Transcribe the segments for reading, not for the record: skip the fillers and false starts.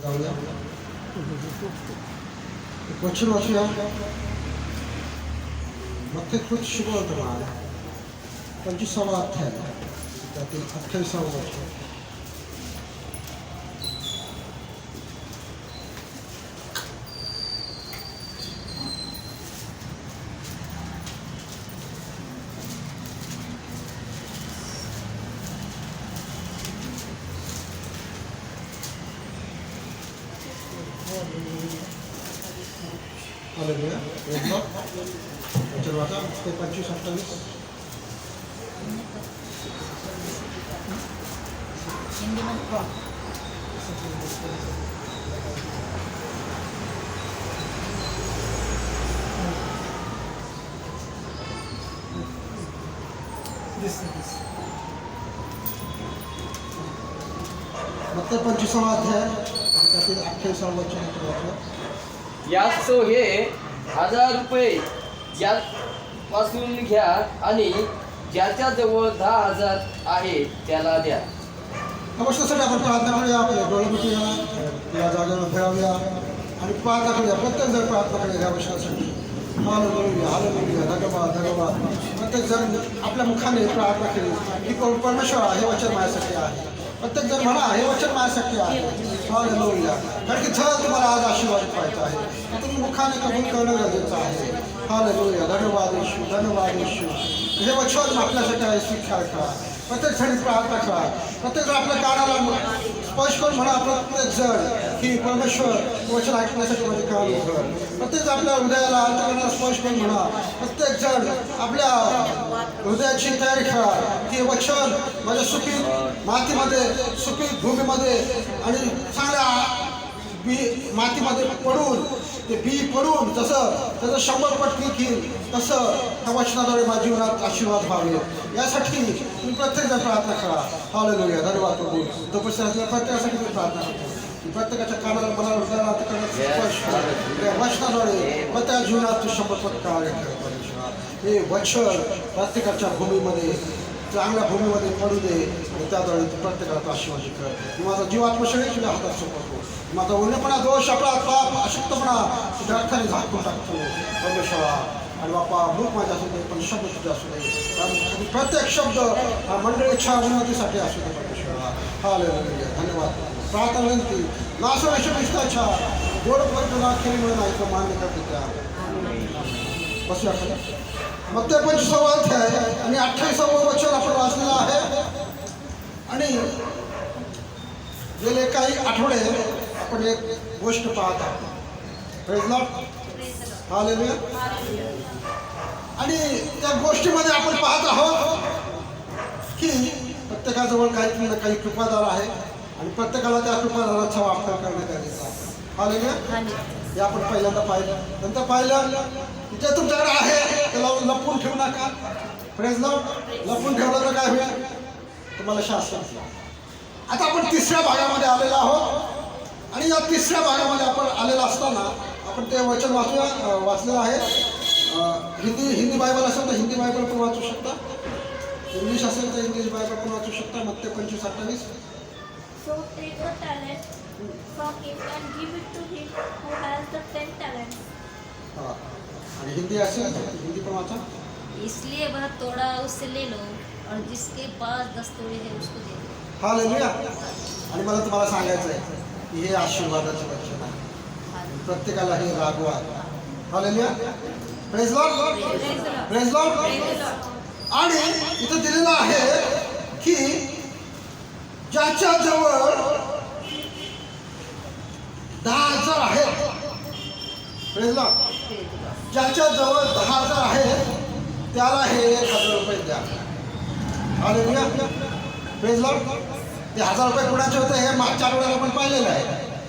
जाऊया क्वेश्चन वाचूया. मग ते खूप शुभवर्तमान 25वा अध्याय त्यातील 28वा वचन. हालेलुया. वचन वाचा ते 25-28. मग ते 25वा अध्याय त्यातील 28वा वचन. यात तो हे 1000 रुपये यापासून घ्या आणि ज्याच्या जवळ 10,000 आहे त्याला द्या. अवश्यासाठी आपण प्रार्थना करूया. आपले डोळे मिटूया, या जागेवर फिरावूया आणि प्रार्थना करूया. प्रत्येक जण प्रार्थना करूया या विषयासाठी. हालेलुया, हालेलुया, धन्यवाद, धन्यवाद. प्रत्येक जण आपल्या मुखाने प्रार्थना केली की परमेश्वर हे वचन माझ्यासाठी आहे. प्रत्येक जण म्हणा हे वचन माझ्यासाठी आहे. हालेलुया. कारण की जर तुम्हाला आज आशीर्वाद पाहिजे आहे तुम्ही मुखाने कबूल करणं गरजेचं आहे. हालेलुया, धन्यवाद येशू, धन्यवाद येशू. हे वचन आपल्यासाठी आहे. स्वीकार करा. प्रत्येक जण प्रार्थना करा. प्रत्येक जण आपल्या कानाला स्पर्श करून म्हणा प्रत्येक जण की परमेश्वर वचन ऐकण्यासाठी माझे कान उघड. प्रत्येक जण आपल्या हृदयाला अंतकरणाला स्पर्श करून म्हणा. प्रत्येक जण आपल्या हृदयाची तयारी करा की वचन माझ्या सुपीक मातीमध्ये, सुपीक भूमीमध्ये आणि चांगल्या मातीमध्ये पडून ते बी पडून जसं त्याचं 100 पट पीक येईल तसं त्या वचनाद्वारे माझ्या जीवनात आशीर्वाद व्हावे यासाठी तुम्ही प्रत्येक जण प्रार्थना करा. हालेलुया, धन्यवाद प्रभू. तपस्या प्रत्येकासाठी मी प्रार्थना करतो. प्रत्येकाच्या कानाला मला हृदयाला वचनाद्वारे प्रत्येक जीवनात तू 100 पट कार्य कर. हे वचन प्रत्येकाच्या भूमीमध्ये चांगल्या भूमीमध्ये पडू दे आणि त्याद्वारे तू प्रत्येकाला आशीर्वाद कर. मी माझा जीव आत्मशरीर तुझ्या हातात सोपवतो. माझा उन्हेपणा, दोष, अपराध, पाप, अशुद्धपणा तुझ्या रक्ताने झाकून टाकतो परमेश्वरा. आणि बापा मूक माझ्या असू दे पण शब्द तुझ्या असू दे. कारण प्रत्येक शब्द मंडळीच्या उन्नतीसाठी असू दे परमेश्वरा. हालेलुया, धन्यवाद. प्रार्थना विनंती नासोरेश ख्रिस्ताच्या गोड परतुला केलीमुळे नाही तर मान्य करते त्या. बसूया खाली. मग ते 25वा अध्याय आणि 28वा वचन आपण वाचलेलं आहे. आणि गेले काही आठवडे आपण एक गोष्ट पाहत आहोत. Praise Lord, hallelujah. आणि त्या गोष्टीमध्ये आपण पाहत आहोत की प्रत्येकाजवळ काही ना काही कृपादार आहे आणि प्रत्येकाला त्या कृपादाराचा वापर करणे गरजेचं आहे. हालेलुया. हे आपण पहिल्यांदा पाहिलं. नंतर पाहिलं जे तुमच्याकडे आहे त्याला लपून ठेवू नका. Praise Lord. लपून ठेवलं तर काय होईल? तुम्हाला शास्त्र. आता आपण 3ऱ्या भागामध्ये आलेलो आहोत आणि या 3ऱ्या भागामध्ये आपण आलेला असताना आपण ते वचन वाचलेलं आहे. हिंदी बायबल असेल तर हिंदी बायबल पण वाचू शकता. इंग्लिश असेल तर इंग्लिश बायबल पण वाचू शकता. मग ते 25-28. So take the talent from him and give it to him who has the 10 talents. हां. आणि हिंदी असेल तर हिंदी पण वाचा. इसलिए वह तोड़ा उससे ले लो और जिसके पास 10 तोड़े हैं उसको दे दो. हालेलुया. आणि मला तुम्हाला सांगायचं आहे की हे आशीर्वादाचं वचन आहे. प्रत्येकाला हे रागवा. Hallelujah. Praise lord, praise lord. आणि इथं दिलेलं आहे की ज्याच्या जवळ 10,000 आहेत. Praise lord. ज्याच्या जवळ 10,000 आहेत त्याला हे 1,000 रुपये द्या. हालेलुया. Praise lord. ते 1,000 रुपये कुणाचे होते हे मागच्या आठवड्याला आपण पाहिलेलं आहे.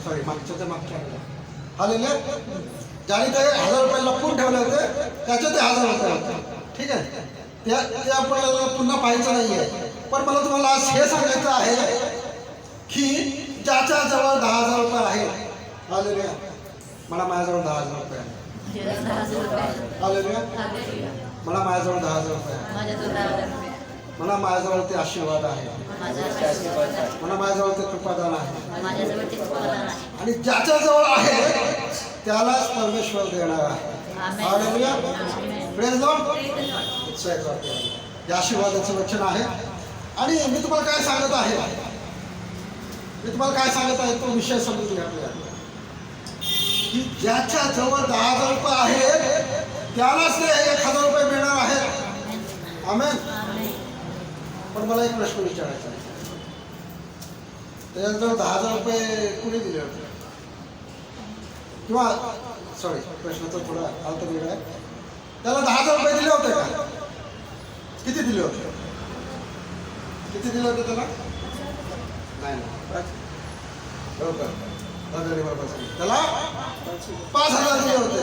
सॉरी, मागच्या आठवड्याला. हालेलुया. ज्याने ते 1,000 रुपये लपवून ठेवले होते त्याचे ते 1,000 रुपये होते. ठीक आहे. ते आपल्याला पुन्हा पाहायचं नाही आहे. पण मला तुम्हाला आज हे सांगायचं आहे की ज्याच्या जवळ 10,000 रुपये आहेत. हालेलुया. मला माझ्याजवळ 10,000 रुपये आहे. हालेलुया. मला माझ्याजवळ 10,000 रुपये आहे. मला माझ्याजवळ ते आशीर्वाद आहे. त्याचे आशीर्वाद आहे. म्हणा माझ्याजवळ ते कृपादान आहे माझ्याजवळ ते कृपादान आहे. आणि ज्याच्याजवळ आहे त्यालाच परमेश्वर देणार आहे. Amen. Hallelujah. Amen. Praise lord. Praise the Lord. उत्साहित वाटते. हे आशीर्वादाचे वचन आहे. आणि मी तुम्हाला काय सांगत आहे, मी तुम्हाला काय सांगत आहे तो विषय समजून घ्या आपल्याला. की ज्याच्या जवळ 10,000 रुपये आहेत त्यालाच ते 1,000 रुपये मिळणार आहेत. आमेन. आमेन. पण मला एक प्रश्न विचारायचा आहे, त्याच्याजवळ 10,000 रुपये कुणी दिले होते? किंवा सॉरी, प्रश्नाचं थोडं अर्थ वेगळा आहे. त्याला 10,000 रुपये दिले होते का? किती दिले होते? किती दिले होते त्याला? नाही ना, बरोबर बरोबर सांगितलं. त्याला 5,000 दिले होते.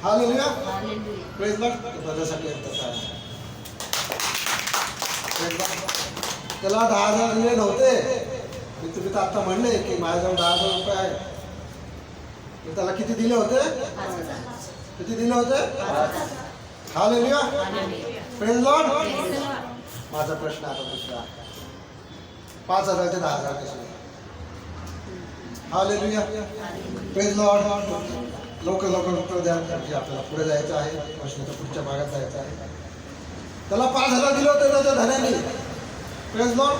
हालेलुया. हालेलुया. Praise Lord. त्याच्यासाठी तसं आहे. Praise Lord. त्याला 10,000 दिले नव्हते. मी तुम्ही तर आता म्हणले की माझ्याजवळ 10,000 रुपये आहे. तर त्याला किती दिले होते? 5,000. किती दिले होते? Hallelujah. Hallelujah. Praise lord. Praise the Lord. माझा प्रश्न आता दुसरा, 5,000 ते 10,000 कसे? हालेलुया. हालेलुया. Praise Lord. लवकर उत्तर द्या, म्हणजे आपल्याला पुढे जायचं आहे, प्रश्नाच्या पुढच्या भागात जायचं आहे. त्याला 5,000 दिले होते त्याच्या धन्याने. Praise lord.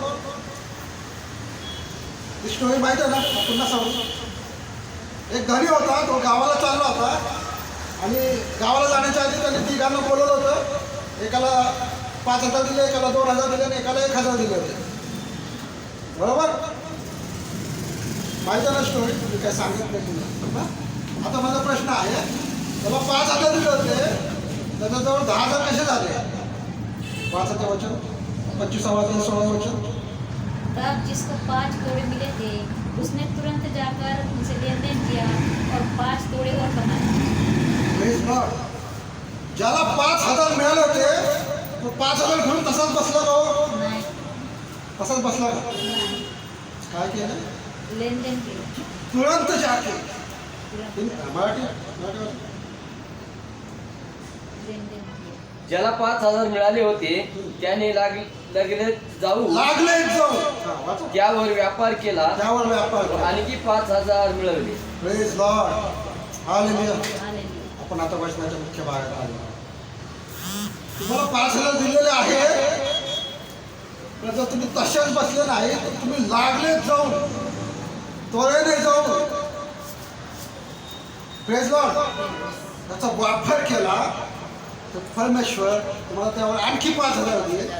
ही स्टोरी माहिती आहे ना, पुन्हा सांगू. एक धनी होता, तो गावाला चालला होता आणि गावाला जाण्याच्या आधी त्याने तिघांना बोलवलं होतं. एकाला 5,000 दिले, एकाला 2,000 दिले आणि एकाला 1,000 दिले होते. बरोबर माहिती आहे ना स्टोरी, मी काय सांगत नाही तुम्ही. आता माझा प्रश्न आहे, त्याला 5,000 दिले होते, त्याच्याजवळ 10,000 कसे झाले? 5चं वचन 25वा अध्याय 16वा वचन. तब जिसको 5 तोड़े मिले थे उसने तुरंत जाकर उनसे लेन देन किया और 5 तोड़े और बनाए. Praise Lord. ज्याला 5,000 मिळाले होते तो 5,000 घेऊन तसाच बसला का हो? नाही. तसाच बसला का? नाही. काय केलं? लेन देन केलं. तुरंत जाके तुरंत मराठी लेन देन केलं. ज्याला 5,000 मिळाले होते त्याने लगेच जाऊन लागले जाऊ. हा, वाचा. त्यावर व्यापार केला त्यावर व्यापार करा. आणखी 5,000 मिळवले. Praise Lord. हालेलुया. हालेलुया. आपण आता वचनाच्या मुख्य भागात आलो. तुम्हाला 5,000 दिलेले आहे, पण जर तुम्ही तशाच बसले नाही तर तुम्ही लागलेच जाऊन, त्वरेने जाऊन, प्रेज लॉर्ड, त्याचा वापर केला तर परमेश्वर तुम्हाला त्यावर आणखी 5,000 देईल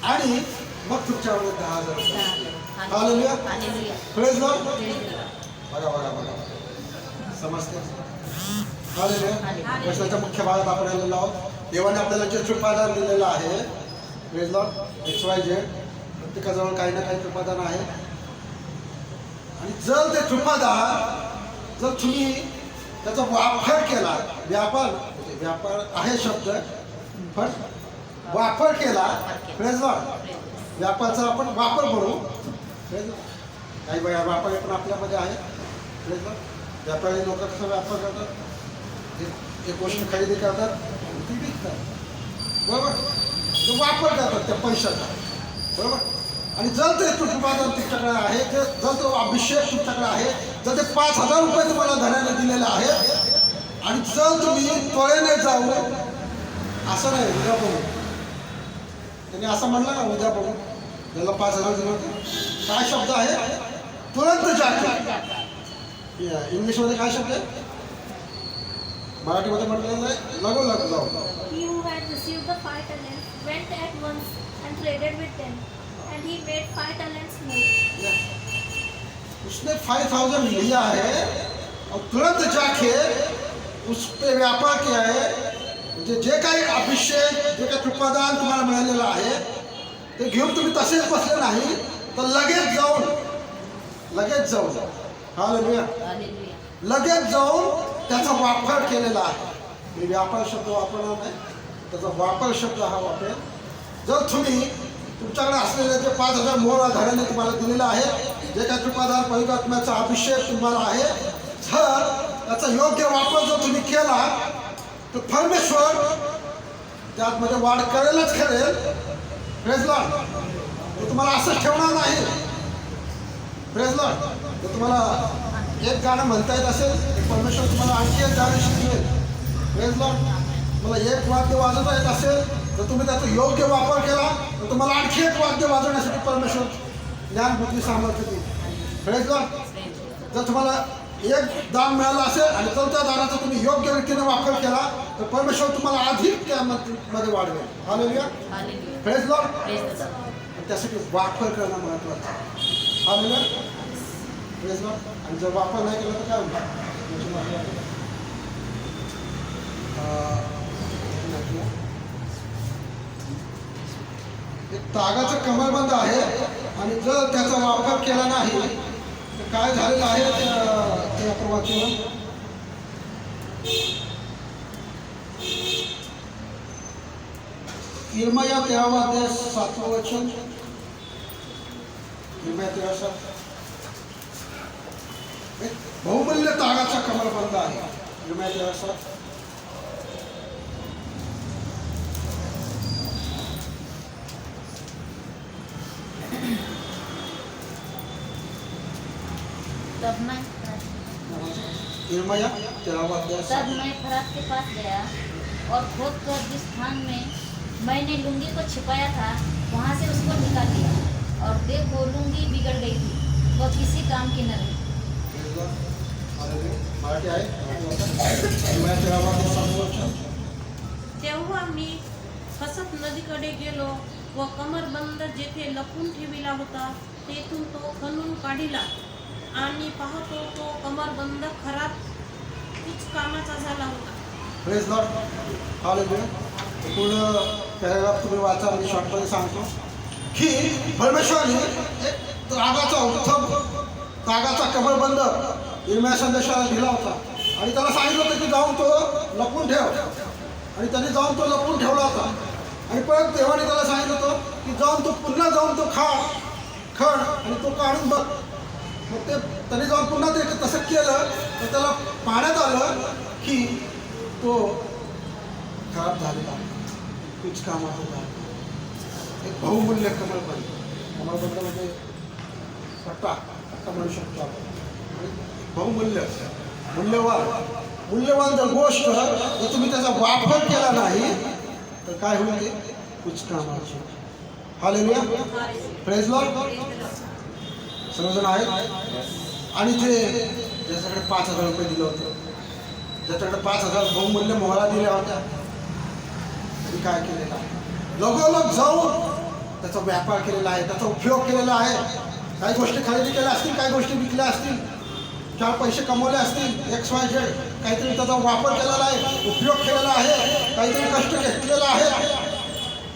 आणि मग तुमच्यावर 10,000 रुपये. Hallelujah. Hallelujah. Praise lord. Praise the Lord. बघा समजते. हालेलुया. वचनाच्या मुख्य भागात आपण आलेलो आहोत. देवाने आपल्याला जे कृपादान दिलेलं आहे, प्रेज लॉर्ड, XYZ, प्रत्येकाजवळ काही ना काही कृपादान आहे. आणि जर ते कृपादान जर तुम्ही त्याचा वापर केला, व्यापार आहे शब्द, पण वापर केला, प्रेज लॉर्ड, व्यापाराचा आपण वापर करू. Praise Lord. काही व्यापारी पण आपल्यामध्ये आहे. Praise Lord. व्यापारी लोक कसा व्यापार करतात, एक गोष्ट खरेदी करतात ती विकतात. बरोबर. तो वापर करतात त्या पैशाचा. बरोबर. आणि जर ते कृपादान तुमच्याकडे आहे, जर तो अभिषेक तुमच्याकडे आहे, जर ते 5,000 रुपये तुम्हाला धनाने दिलेले आहेत आणि जर तुम्ही त्वरेने जाऊ, असं नाही उद्या बघू, त्यांनी असं म्हणलं ना उद्या बघू, त्याला 5,000 दिले होते, काय शब्द आहे? तुरंत जाके. इंग्लिशमध्ये काय शब्द आहे? मराठीमध्ये म्हटलेलं आहे लगोलग जाऊ. He who had received the 5 talents went at once and traded with them, and he made 5 talents more. उसने 5,000 लिया है और तुरंत जाके उस पे व्यापार किया है. म्हणजे जे काही अभिषेक, जे काही कृपादान तुम्हाला मिळालेलं आहे ते घेऊन तुम्ही तसेच बसले नाही, तर लगेच जाऊन हालेलुया, हालेलुया. लगेच जाऊन त्याचा वापर केलेला आहे. मी व्यापार शब्द वापरणार नाही, त्याचा वापर शब्द हा वापरेल. जर तुम्ही तुमच्याकडे असलेले जे 5,000 मोहर धड्याने तुम्हाला दिलेलं आहे, जे काही कृपादान पवित्र आत्म्याचा अभिषेक तुम्हाला आहे, जर त्याचा योग्य वापर जर तुम्ही केला तर परमेश्वर त्यामध्ये वाढ करेलच करेल. Praise Lord. मी तुम्हाला असंच ठेवणार नाही. Praise Lord. जर तुम्हाला एक गाणं म्हणता येत असेल तर परमेश्वर तुम्हाला आणखी एक गाणं शिकवेल. Praise Lord. मला एक वाद्य वाजवता येत असेल तर तुम्ही त्याचा योग्य वापर केला तर तुम्हाला आणखी एक वाद्य वाजवण्यासाठी परमेश्वर ज्ञान बुद्धी सामर्थ्य देईल. Praise Lord. जर तुम्हाला एक दान मिळालं असेल आणि चौथ्या दानाचा तुम्ही योग्य रीतीने वापर केला तर परमेश्वर तुम्हाला अधिक त्यामध्ये वाढवेल. हालेलुया. Praise Lord. त्यासाठी वापर करणं महत्त्वाचं आहे. हालेलुया. Praise lord. आणि जर वापर नाही केला तर काय होईल? एक तागाचं कमरबंद आहे आणि जर त्याचा वापर केला नाही तर काय झालेलं आहे ते आपण वाचूया. इर्मया 13:7 वचन. इर्मया 13:7. एक बहुमूल्य तागाचा कमरबंद आहे. इर्मया 13:7. तब मैं इर्मया 13:7. तब मैं फरात के पास गया और खोद कर जिस स्थान में मैंने लुंगी को छिपाया था वहाँ से उसको निकाल लिया और देखो लुंगी बिगड़ गई थी, वो किसी काम की न रही. मराठी आहे. इर्मया 13:7 वचन. तेव्हा मी हसत नदीकडे गेलो व कमरबंद जेथे लपून ठेविला होता तेथून तो खणून काढिला आणि पाहतो तो कमरबंद खराब कुछ कामाचा झाला होता. Praise Lord. हालेलुया. पूर्ण पॅराग्राफ तुम्ही वाचा. मी शॉर्टमध्ये सांगतो की परमेश्वराने एक तागाचा कमरबंद इर्मया संदेशाला दिला होता आणि त्याला सांगितलं होतं की जाऊन तो लपून ठेव. आणि त्याने जाऊन तो लपून ठेवला होता. आणि परत देवाने त्याला सांगितलं होतं की जाऊन तो पुन्हा जाऊन तो खण आणि तो काढून बघ. मग ते त्याने जाऊन पुन्हा ते तसं केलं तर त्याला पाहण्यात आलं की तो खराब झालेला कुछ कामात होता. एक बहुमूल्य कमरबंद. कमरबंद म्हणजे पट्टा म्हणू शकतो आपण. बहुमूल्य मूल्यवान जर गोष्ट जर तुम्ही त्याचा वापर केला नाही तर काय होईल ते कुछ कामाची. हालेलुया. Praise Lord. सर्वजण आहेत. आणि ज्याच्याकडे 5,000 रुपये दिलं होतं, ज्याच्याकडे 5,000 बहुमूल्य मोहरा दिल्या होत्या, त्यांनी काय केलेलं आहे? लगोलग जाऊन त्याचा व्यापार केलेला आहे, त्याचा उपयोग केलेला आहे. काही गोष्टी खरेदी केल्या असतील, काही गोष्टी विकल्या असतील, 4 पैसे कमवले असतील, XYZ काहीतरी त्याचा वापर केलेला आहे, उपयोग केलेला आहे, काहीतरी कष्ट घेतलेलं आहे.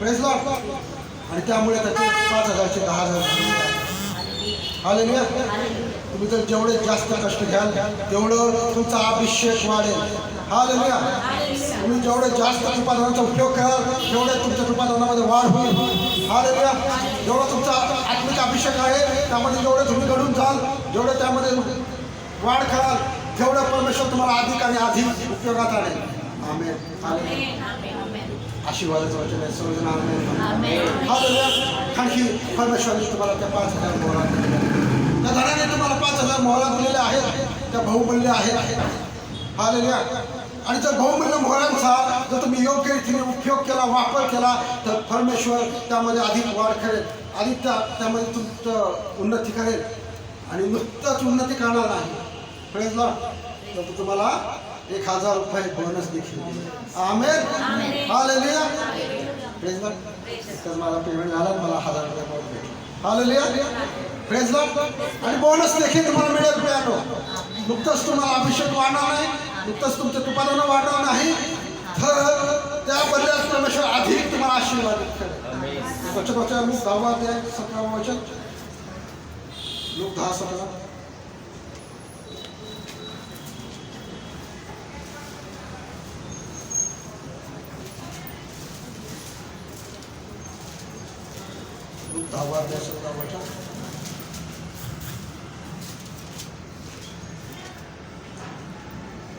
Praise lord. आणि त्यामुळे त्याचे 5,000चे 10,000. हालेलुया. तुम्ही जर जेवढे जास्त कष्ट घ्याल तेवढं तुमचा अभिषेक वाढेल. हालेलुया. तुम्ही जेवढे जास्त उत्पादनाचा उपयोग कराल तेवढे तुमच्या उत्पादनामध्ये वाढ होईल. हालेलुया. जेवढा तुमचा आत्मिक अभिषेक आहे त्यामध्ये जेवढे तुम्ही घडून जाल, जेवढे त्यामध्ये वाढ कराल तेवढं परमेश्वर तुम्हाला अधिक आणि अधिक उपयोगात आणेल. आमेन. हालेलुया. आशीर्वादाचं वचन आहे. सर्वजण आमेन. हालेलुया. आणखी परमेश्वराने तुम्हाला त्या 5,000 मोहरा दिलेल्या आहेत. त्या धनाने तुम्हाला 5,000 मोहरा दिलेल्या आहेत. त्या बहुमूल्य आहेत. हालेलुया. आणि जर बहुमूल्य मोहरांचा जर तुम्ही योग्य रीतीने उपयोग केला, वापर केला तर परमेश्वर त्यामध्ये अधिक वाढ करेल, अधिक त्यामध्ये तुमचं उन्नती करेल. आणि नुसतंच उन्नती करणार नाही. Praise Lord. तर तुम्हाला 1,000 रुपये बोनस देखील दिले. आमेन. हालेलुया. Praise Lord. तर मला पेमेंट झाला, मला 1,000 रुपये बोनस भेटले. हालेलुया. Praise lord. आणि बोनस देखील तुम्हाला मिळेल. प्यानो नुकतंच तुम्हाला अभिषेक वाढणार नाही, नुकतंच तुमचं उत्पादन वाढणार नाही, तर त्या बदल्यात परमेश्वर अधिक तुम्हाला आशीर्वादित करेल. वचन वाचा. लूक 10:17 वचन. लूक 10:17. लूक 10:17 वचन.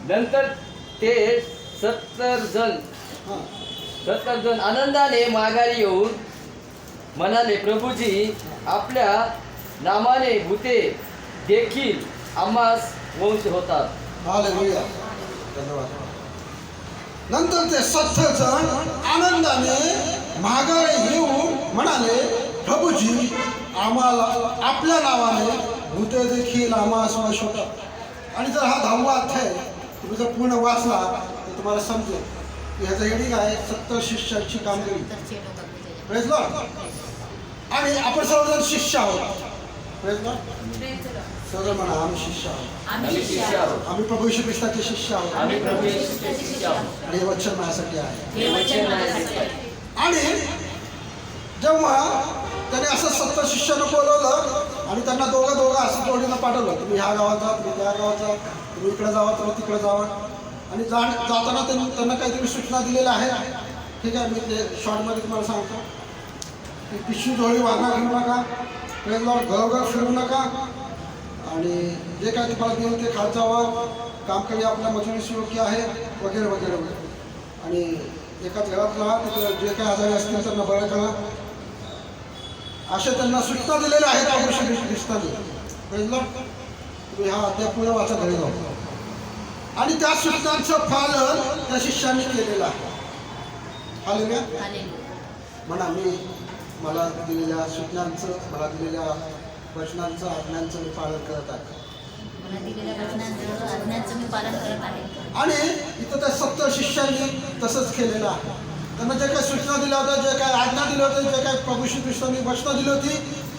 नंतर ते 70 जण आनंदाने माघारी येऊन म्हणाले, प्रभूजी आपल्या नामाने भूते देखील आम्हास वंश होतात. हालेलुया. धन्यवाद. नंतर ते 70 जण आनंदाने माघारी येऊन म्हणाले, प्रभूजी, आम्हाला आपल्या नावाने भूते देखील आम्हास वश होतात. आणि जर हा 10वा अध्याय तुम्ही जर पूर्ण वाचला तर तुम्हाला समजेल की ह्याचं हेडिंग आहे 70 शिष्यांची कामगिरी. Praise lord. आणि आपण सर्वजण शिष्य आहोत. Praise Lord. सर्व म्हणा, आम्ही शिष्य आहोत. आम्ही शिष्य आहोत. आम्ही प्रभू येशू ख्रिस्ताचे शिष्य आहोत. आम्ही प्रभू येशू ख्रिस्ताचे शिष्य आहोत. आणि हे वचन माझ्यासाठी आहे. हे वचन माझ्यासाठी आहे. आणि जेव्हा त्याने असं 70 शिष्यानं बोलवलं आणि त्यांना दोघं असं जोडीनं पाठवलं, तुम्ही ह्या गावात जा, तुम्ही त्या गावात जा, तुम्ही इकडे जावा, तुम्ही तिकडे जावा. आणि जाताना त्यांना काहीतरी सूचना दिलेल्या आहे. ठीक आहे, मी ते शॉर्टमध्ये तुम्हाला सांगतो की पिशवी झोळी वाहना घेऊ नका, घरोघर फिरू नका, आणि जे काय तुम्हाला देईल ते खात जावा, काम करी, आपल्या मजुरीस योग्य आहे, वगैरे वगैरे वगैरे. आणि एकाच घरात राहा, तिथं जे काय आजारी असतील त्यांना बरं करा, अशा त्यांना सूचना दिलेल्या आहेत. प्रभू ख्रिस्ताने. Praise lord. तुम्ही हा अध्याय पूर्ण वाचा घरी जाऊ. आणि त्या सूचनांचं पालन त्या शिष्यांनी केलेलं आहे. हालेलुया. म्हणा, मला दिलेल्या सूचनांचं, मला दिलेल्या वचनांचं, आज्ञांचं मी पालन करत आहे. मी पालन करत आहे. आणि इथं त्या 70 शिष्यांनी तसंच केलेलं आहे. त्यांना जे काही सूचना दिल्या होत्या, जे काही आज्ञा दिल्या होत्या, जे काही प्रभू श्री ख्रिस्तांनी वचनं दिली होती,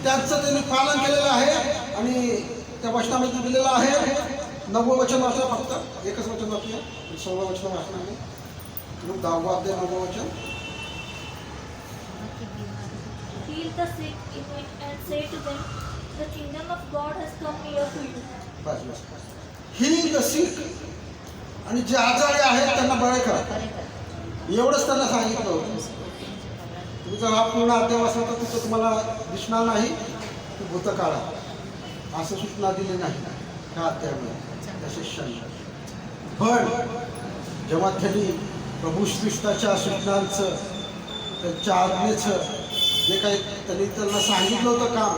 त्यांचं त्यांनी पालन केलेलं आहे. आणि त्या वचनामध्ये दिलेलं आहे. 9वं वचन वाचा, फक्त एकच वचन वाचूया, 16वं वचन वाचणार नाही. 10वा अध्याय 9वं वचन. Heal the sick and say to them, the kingdom of God has come near to you. बस बस. Heal the sick. आणि जे आजारी आहेत त्यांना बरे करा. एवढंच त्यांना सांगितलं होतं. तुम्ही जर हा पूर्ण अध्याय वाचला तर तिथं तुम्हाला दिसणार नाही की भूत काढा, असं सूचना दिली नाही ह्या अध्यायामध्ये त्या शिष्यांना. पण जेव्हा त्यांनी प्रभू ख्रिस्ताच्या सूचनांचं, त्यांच्या आज्ञेचं, जे काही त्यांना सांगितलं होतं काम,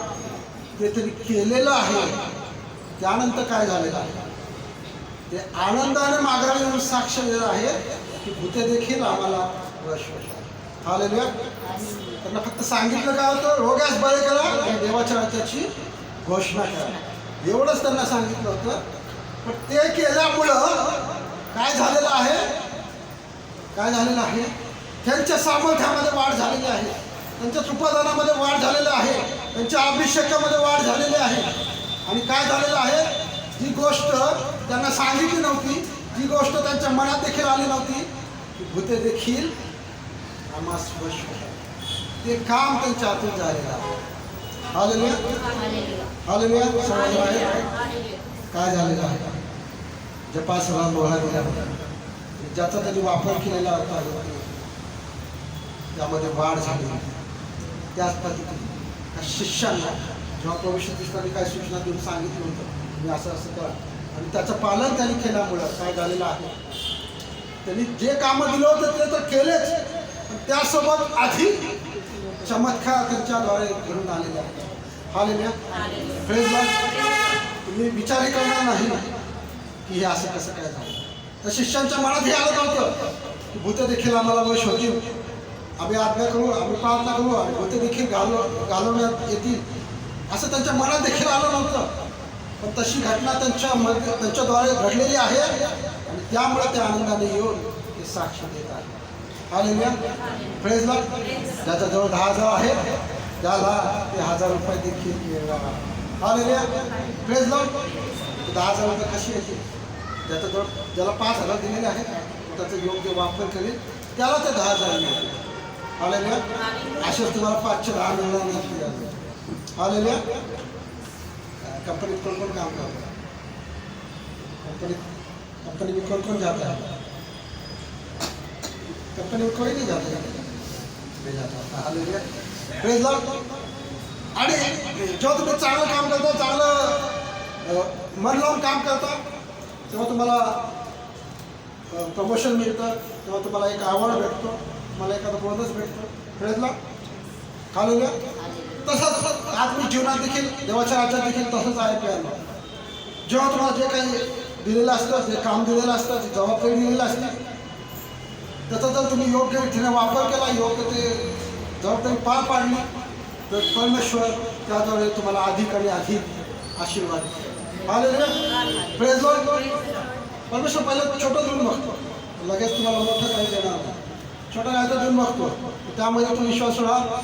ते त्यांनी केलेलं आहे, त्यानंतर काय झालेलं आहे, ते आनंदाने माघारी येऊन साक्ष देत आहे की भूते देखील आम्हाला वश होतात. हालेलुया. त्यांना फक्त सांगितलं काय होतं, रोग्यास बरे करा आणि देवाच्या राज्याची घोषणा करा, एवढंच त्यांना सांगितलं होतं. पण ते केल्यामुळं काय झालेलं आहे, त्यांच्या सामर्थ्यामध्ये वाढ झालेली आहे, त्यांच्या कृपादानामध्ये वाढ झालेली आहे, त्यांच्या अभिषेकामध्ये वाढ झालेली आहे. आणि काय झालेलं आहे, जी गोष्ट त्यांना सांगितली नव्हती, जी गोष्ट त्यांच्या मनात देखील आली नव्हती, की भूते देखील आम्हास वश होतात, ते काम त्यांच्या हातून झालेलं आहे. हालेलुया. हालेलुया. समजलं आहे काय झालेलं आहे. जपासला लोहा दिला होता, ज्याचा त्यांनी वापर केलेला होता, त्यामध्ये वाढ झाली. त्याच पद्धतीने त्या शिष्यांना जेव्हा प्रभू श्री ख्रिस्तांनी काय सूचना देऊन सांगितलं होतं, मी असं असं करा, आणि त्याचं पालन त्यांनी केल्यामुळं काय झालेलं आहे, त्यांनी जे कामं दिलं होतं ते तर केलेच, पण त्यासोबत अधिक चमत्कार त्यांच्याद्वारे घडून आलेले आहेत. हालेलुया. Praise lord. तुम्ही विचारही करणार नाही की हे असं कसं काय झालं. त्या शिष्यांच्या मनात हे आलं नव्हतं की भूत देखील आम्हाला वश होतील, आम्ही आज्ञा करू, आम्ही प्रार्थना करू आणि भूत देखील घालवण्यात येतील, असं त्यांच्या मनात देखील आलं नव्हतं. पण तशी घटना त्यांच्याद्वारे घडलेली आहे आणि त्यामुळे ते आनंदाने येऊन ते साक्ष देत आहे. हालेलुया. Praise Lord. ज्याच्याजवळ 10,000 आहे त्याला ते 1,000 रुपये देखील मिळणार. हालेलुया. Praise Lord. 10,000 रुपये कशी येतील, ज्याला 5,000 दिलेले आहेत, त्याचा योग्य वापर करेल त्याला ते 10,000 मिळतील. हालेलुया. असेच तुम्हाला 510 मिळणार नाही. हालेलुया. कंपनीत कोण कोण काम करतं, कंपनी में कौन जाता है, कंपनी में कोई नहीं जाता. हालेलुया. Praise lord. आणि जेव्हा तुम्ही चांगलं काम करता, चांगलं मन लावून काम करता, तेव्हा तुम्हाला प्रमोशन मिळतं, तेव्हा तुम्हाला एक अवॉर्ड भेटतो, तुम्हाला एखादा बोनस भेटतो. Praise Lord. हालेलुया. तसंच आत्मिक जीवनात देखील देवाच्या राज्यात देखील तसंच आहे प्रियांनो. जेव्हा तुम्हाला जे काही दिलेलं असतं, जे काम दिलेलं असतं, जी जबाबदारी दिलेली असते, त्याचा जर तुम्ही योग्य रीतीने वापर केला, योग्य ते जबाबदारी पार पाडली, तर परमेश्वर त्याद्वारे तुम्हाला अधिक आणि अधिक आशीर्वाद आलेले. Praise Lord. परमेश्वर पहिलं छोटं देऊन बघतो, लगेच तुम्हाला मोठं काही देणार नाही. छोटा काय तर देऊन बघतो, त्यामध्ये तू विश्वास राहा,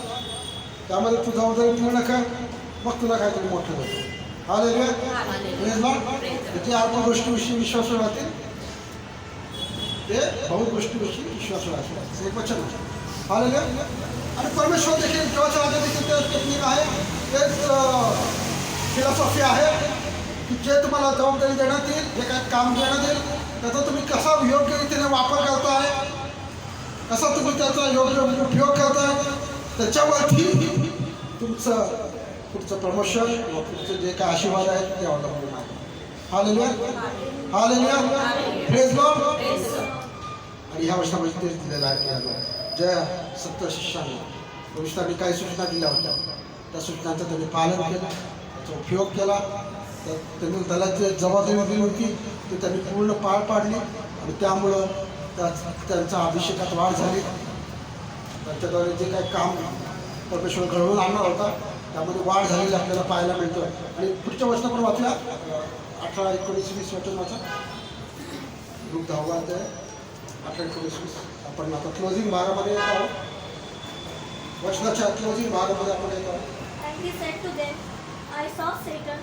त्यामध्ये तू जबाबदारी पूर्ण कर, मग तुला काहीतरी मोठं देतो. हालेलुया. Praise Lord. जे अल्प गोष्टीविषयी विश्वास राहतील ते बहुत गोष्टीविषयी विश्वास राहतील, एक वचन आहे. हालेलुया. आणि परमेश्वर देखील देवाच्या राज्यात देखील तेच टेक्निक आहे, तेच फिलॉसॉफी आहे की जे तुम्हाला जबाबदारी देण्यात येईल, जे काही काम देण्यात येईल, त्याचा तुम्ही कसा योग्य रीतीने वापर करताय, कसा तुम्ही त्याचा योग्य उपयोग करताय, त्याच्यावरती तुमचं पुढचं प्रमोशन किंवा पुढचं जे काय आशीर्वाद आहेत ते अवलंबून आहे. हालेलुया. हालेलुया. Praise lord. आणि ह्या वर्षामध्ये तेच दिलेलं आहे की ज्या 70 शिष्यांना भविष्याने काही सूचना दिल्या होत्या, त्या सूचनांचं त्यांनी पालन केलं, त्याचा उपयोग केला, तर त्यांनी त्याला जे जबाबदारी दिली होती ती त्यांनी पूर्ण पार पाडली आणि त्यामुळं त्यांचा अभिषेकात वाढ झाली. त्यांच्याद्वारे जे काही काम परमेश्वर घडवून आणणार होता त्यामध्ये वाढ झालेली आपल्याला पाहायला मिळतं. आणि पुढच्या वर्षात पण वाचल्या 18, 19, 20 वचन वाचा. ग्रुप 10 आहे 18, 19, 20. आपण आता क्लोजिंग भागामध्ये येत आहोत, वचनाच्या क्लोजिंग भागामध्ये आपण येत आहोत. And he said to them, I saw Satan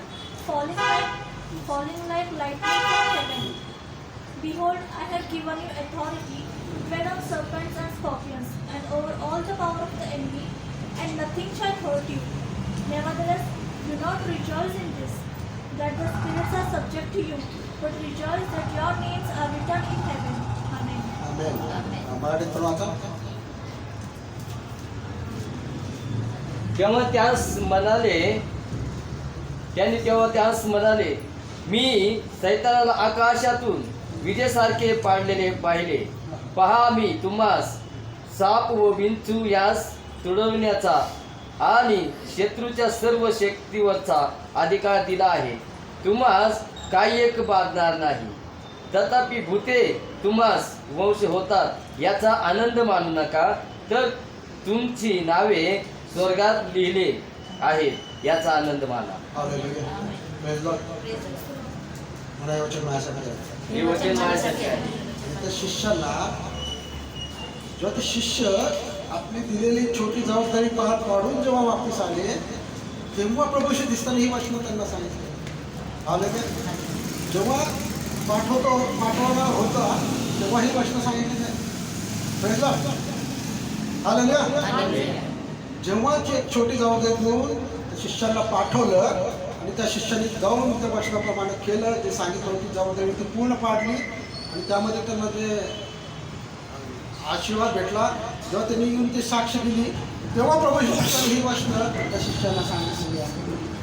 falling like lightning from heaven. Behold, I have given you authority to tread on serpents and scorpions, and over all the power of the enemy, and nothing shall hurt you. Nevertheless, do not rejoice in this, that the spirits are subject to you, but rejoice that your names are written in heaven. Amen. आमेन. मराठीत पण वाचा. तेव्हा त्यास म्हणाले, मी सैतानाला आकाशातून विजेसारखे पाडलेले पाहिले. पहा, मी तुम्हास साप व विंचू यास तुडवण्याचा आणि शत्रूच्या सर्व शक्तीवरचा अधिकार दिला आहे. तुम्हास काही एक बाधणार नाही. तथापि भूते तुम्हास वंश होतात याचा आनंद मानू नका, तर तुमची नावे स्वर्गात लिहिले आहेत याचा आनंद माना. हालेलुया. Praise Lord. मला हे वचन माझ्यासाठी आहे. हे वचन माझ्यासाठी आहे. आणि त्या शिष्याला जेव्हा ते शिष्य आपली दिलेली छोटी जबाबदारी पार पाडून जेव्हा वापस आले, तेव्हा प्रभूशी दिसताना ही वचनं त्यांना सांगितली. हालेलुया. जेव्हा पाठवणार होता तेव्हा ही वचनं सांगितली नाही. Praise Lord. हालेलुया. जेव्हा ती एक छोटी जबाबदारी देऊन त्या शिष्याला पाठवलं आणि त्या शिष्याने जाऊन त्या वचनाप्रमाणे केलं, जे सांगितलं होती जबाबदारी ती पूर्ण पाडली आणि त्यामध्ये त्यांना जे आशीर्वाद भेटला, जेव्हा त्यांनी येऊन ती साक्ष दिली, तेव्हा प्रभू येशूने ही वचनं त्या शिष्याला सांगितलेली आहे.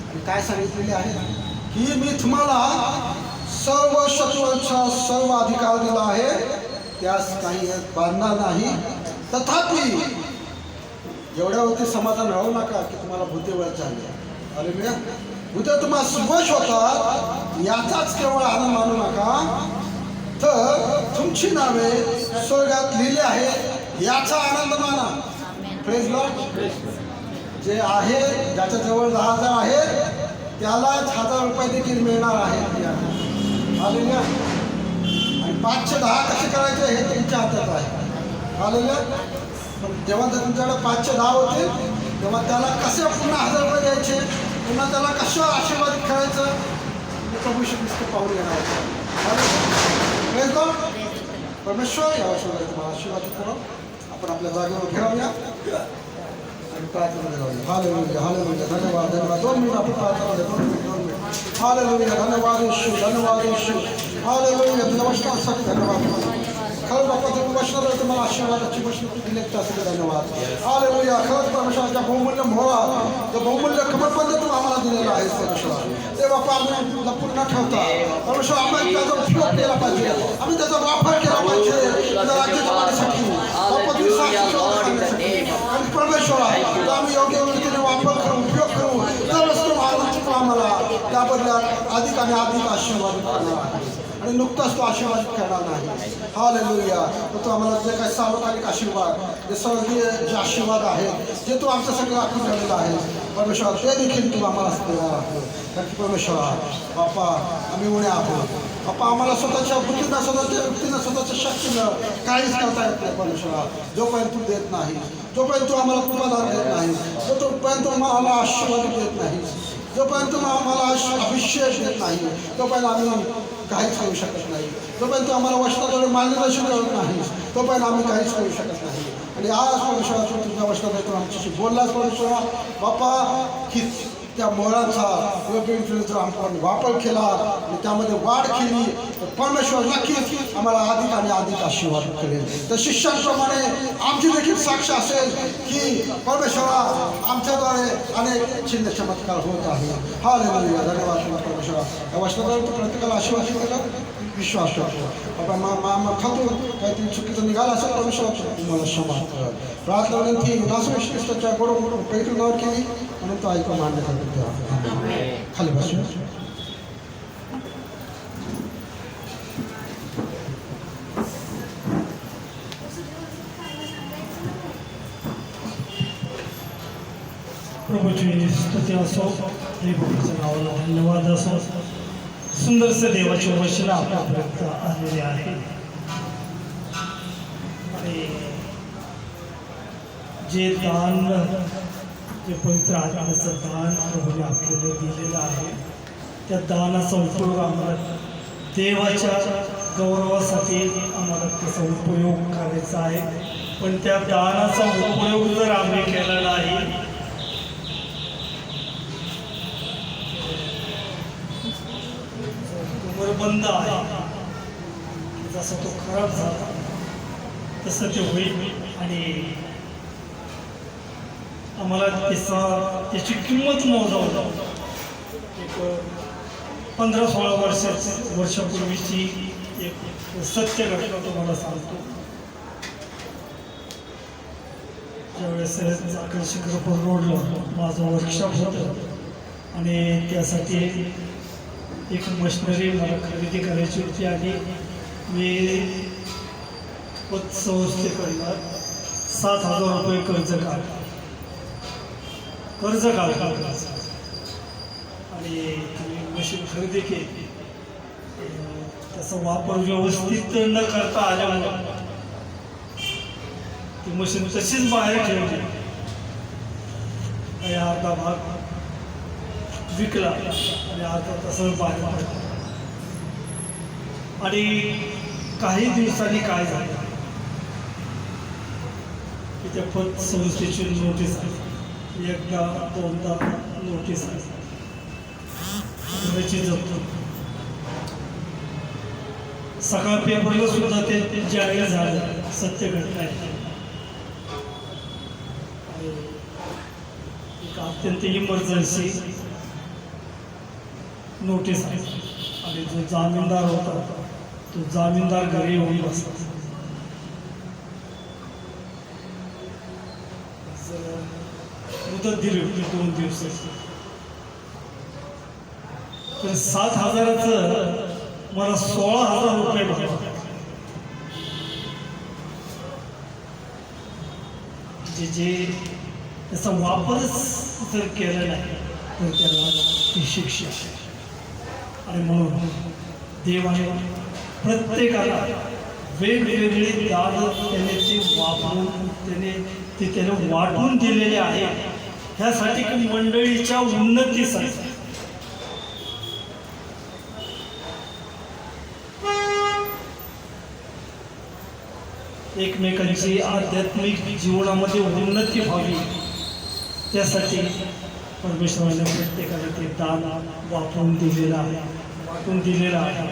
आणि काय सांगितलेली आहे की मी तुम्हाला सर्व शत्रूंचा सर्व अधिकार दिला आहे, त्यास काही बांधणार नाही. तथापि एवढ्यावरती समाधान राहू नका की तुम्हाला भूतेवर झाले. हालेलुया. भूते तुम्हाला वश होतात याचाच केवळ आनंद मानू नका, तर तुमची नावे स्वर्गात लिहिली आहे याचा आनंद माना. Praise Lord. जे आहे, ज्याच्याजवळ 10,000 आहेत त्यालाच 1,000 रुपये देखील मिळणार आहेत. हालेलुया. आणि 5 10 कसे करायचे हे तुमच्या हातात आहे. हालेलुया. जेव्हा तुमच्याकडे 5 10 होते तेव्हा त्याला कसे पुन्हा 1,000 रुपये द्यायचे, पुन्हा त्याला कसं आशीर्वादित करायचं हे प्रभू ख्रिस्त पाहून येणार आहे. Praise Lord. परमेश्वर या वर्षामध्ये तुम्हाला आशीर्वादित करू. आपण आपल्या जागेवर घेऊया आणि प्रार्थना करूया. हालेलुया. हालेलुया. धन्यवाद. धन्यवाद. 2 मिनिट आपण प्रार्थना करूया. 2 मिनिट. हालेलुया. धन्यवाद येशू. धन्यवाद येशू. हालेलुया. नमस्कारसाठी धन्यवाद. खरंच बाप्पा तुम्ही वचनाद्वारे तुम्हाला आशीर्वादाची वचन दिले त्यासाठी धन्यवाद. हालेलुया. खरंच परमेश्वराच्या बहुमूल्य मोहरा, जो बहुमूल्य कमरबंद तू आम्हाला दिलेला आहे परमेश्वर, ते बाप्पा आम्ही लपून न ठेवता परमेश्वर आम्ही त्याचा उपयोग केला पाहिजे, आम्ही त्याचा वापर केला पाहिजे राज्याच्या वाढीसाठी. बाप्पा तुम्ही साक्षी आणि परमेश्वर आम्ही योग्य रीतीने वापर करून बदल्यात अधिक आणि अधिक आशीर्वाद करणार आहे आणि नुकताच तो आशीर्वाद करणार नाही. हालेलुया. तर तो आम्हाला जे काही सार्वकालिक आशीर्वाद, जे स्वर्गीय जे आशीर्वाद आहेत, जे तू आमच्यासाठी राखून ठेवलेला आहे परमेश्वरा, ते देखील तू आम्हाला देणार आहोत. कारण की परमेश्वरा बाप्पा, आम्ही उणे आहोत बाप्पा. आम्हाला स्वतःच्या बुद्धीनं, स्वतःच्या युक्तीनं, स्वतःच्या शक्तीनं काहीच करता येत नाही परमेश्वरा. जोपर्यंत तू देत नाही, जोपर्यंत तू आम्हाला कृपादान देत नाही, जोपर्यंत तू आम्हाला आशीर्वाद देत नाही, जोपर्यंत तू आम्हाला अभिषेक देत नाही, तोपर्यंत आम्ही काहीच करू शकत नाही. जोपर्यंत आम्हाला वचनाद्वारे मार्गदर्शन करत नाही, तोपर्यंत आम्ही काहीच करू शकत नाही. आणि आज परमेश्वरा तू तुझ्या वचनाद्वारे आमच्याशी बोललास परमेश्वरा बाप्पा, की त्या मोहरांचा योग्य जर आपण वापर केला आणि त्यामध्ये वाढ केली तर परमेश्वर नक्कीच आम्हाला अधिक आणि अधिक आशीर्वाद करेल. तर शिष्यांप्रमाणे आमची देखील साक्ष असेल की परमेश्वरा आमच्याद्वारे अनेक चिन्ह चमत्कार होत आहे. हालेलुया. धन्यवाद परमेश्वरा. या वचनाद्वारे तू प्रत्येकाला आशीर्वाद केला विश्वास करतो. आपण खातो काहीतरी चुकीचं निघालं असेल परमेश्वरा तुम्हाला क्षमा कर. प्रार्थना विनंती नासू ख्रिस्ताच्या बरोबर पवित्र नावावर केली म्हणून तो ऐकून मान्य करतो. खाली बसून प्रभूची स्तुती असो, देवाच्या नावाला धन्यवाद असो. सुंदरसे देवाची वचन आपल्यापर्यंत आलेले आहे आणि जे दान, जे पवित्र आत्म्याचं दान प्रभूने आपल्याला दिलेलं आहे, त्या दानाचा उपयोग आम्हाला देवाच्या गौरवासाठी आम्हाला त्याचा उपयोग करायचा आहे. पण त्या दानाचा उपयोग जर आम्ही केला नाही, बंद आहे, जसं तो खराब झाला तसं ते होईल आणि आम्हाला त्याची किंमत मोजावं. एक 15-16 वर्षापूर्वीची एक सत्य घटना तुम्हाला सांगतो. ज्यावेळेस शिखरपूर रोडला माझं वर्कशॉप होतं आणि त्यासाठी एक मशिनरी मला खरेदी करायची होती आणि मी पतसंस्थेकडनं 7,000 रुपये कर्ज काढलं आणि ती मशीन खरेदी केली. त्याचा वापर व्यवस्थित न करता आल्यामुळं ती मशीन तशीच बाहेर ठेवली. काही अर्धा भाग विकला आणि आता तसंच बाहेर पडला. आणि काही दिवसांनी काय झालं की त्या पतसंस्थेची नोटीस आली. एकदा दोनदा नोटीस आली, घराची जप्त. सकाळ पेपरला सुद्धा ते जाहीर झालं, सत्य घटना आहे. एक अत्यंत इमर्जन्सी नोटीस आहे आणि जो जामीनदार होता तो जामीनदार घरी येऊन बसला. मुदत दिली होती 2 दिवसाची. तर 7,000चं मला 16,000 रुपये भरावे. जे त्याचा वापरच जर केला नाही तर त्याला ती शिक्षा. आणि म्हणून देवाने प्रत्येकाला वेगवेगळी दान त्याने ते वापरून त्याने वाटून दिलेले आहे, ह्यासाठी की मंडळीच्या उन्नतीसाठी. एकमेकांची आध्यात्मिक जीवनामध्ये उन्नती व्हावी त्यासाठी परमेश्वराने प्रत्येकाला ते दान वापरून दिलेलं आहे, वाटून दिलेलं आहे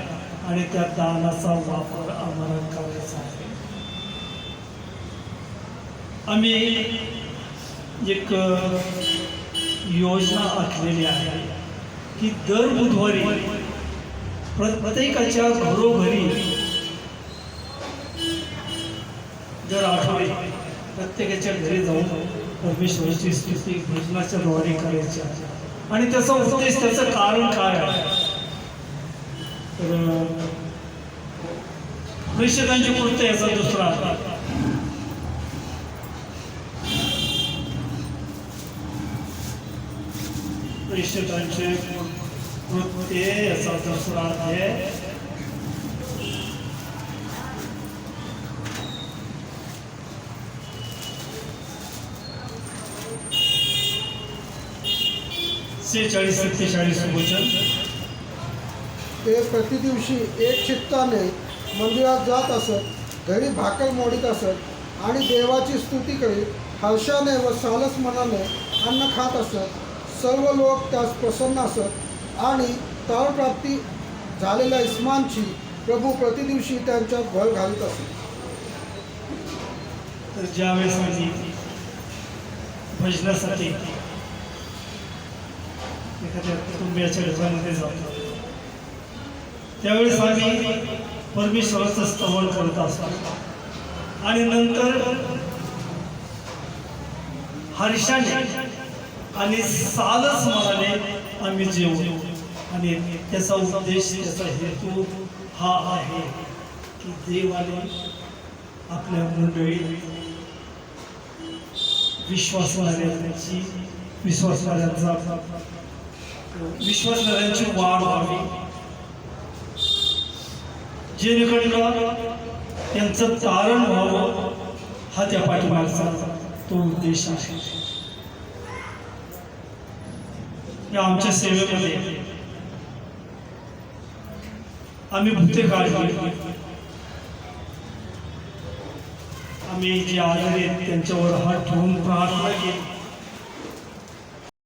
आणि त्या दानाचा वापर आम्हाला करायचा आहे. आम्ही एक योजना आखलेली आहे की दर बुधवारी प्रत्येकाच्या घरोघरी दर आठवडे प्रत्येकाच्या घरी जाऊन परमेश्वराची स्तुती भजनाच्या द्वारे करायची आहे. आणि त्याचा उद्देश, त्याचं कारण काय आहे? तर प्रेषकांची कृत्य याचा दुसरा प्रेषकांचे कृत्य याचा दुसरा अध्याय 46-47 वचन. ते प्रतिदिवशी एक चित्ताने मंदिरात जात असत, घरी भाकर मोडीत असत आणि देवाची स्तुती करीत हर्षाने व सालस मनाने अन्न खात असत. सर्व लोक त्यास प्रसन्न असत आणि ताळप्राप्ती झालेल्या इस्मानची प्रभू प्रतिदिवशी त्यांच्यात भर घालीत असत. तर ज्यावेळेस आम्ही भजनासाठी एखाद्या कुटुंबियाच्या घरामध्ये जातो, त्यावेळेस आम्ही परमेश्वराचं स्तवन करत असतो आणि नंतर हर्षाने आणि सालस मनाने आम्ही जेवतो. आणि त्याचा उद्देश, त्याचा हेतू हा आहे की देवाने आपल्या मंडळी विश्वासणाऱ्यांची वाढ व्हावी, जेणेकरून त्यांचं तारण व्हावं, हा त्या पाठीमागचा तो उद्देश आहे. या आमच्या सेवेमध्ये आम्ही भूते काढली, आम्ही जे आजारी आहेत त्यांच्यावर हात ठेवून प्रार्थना केली,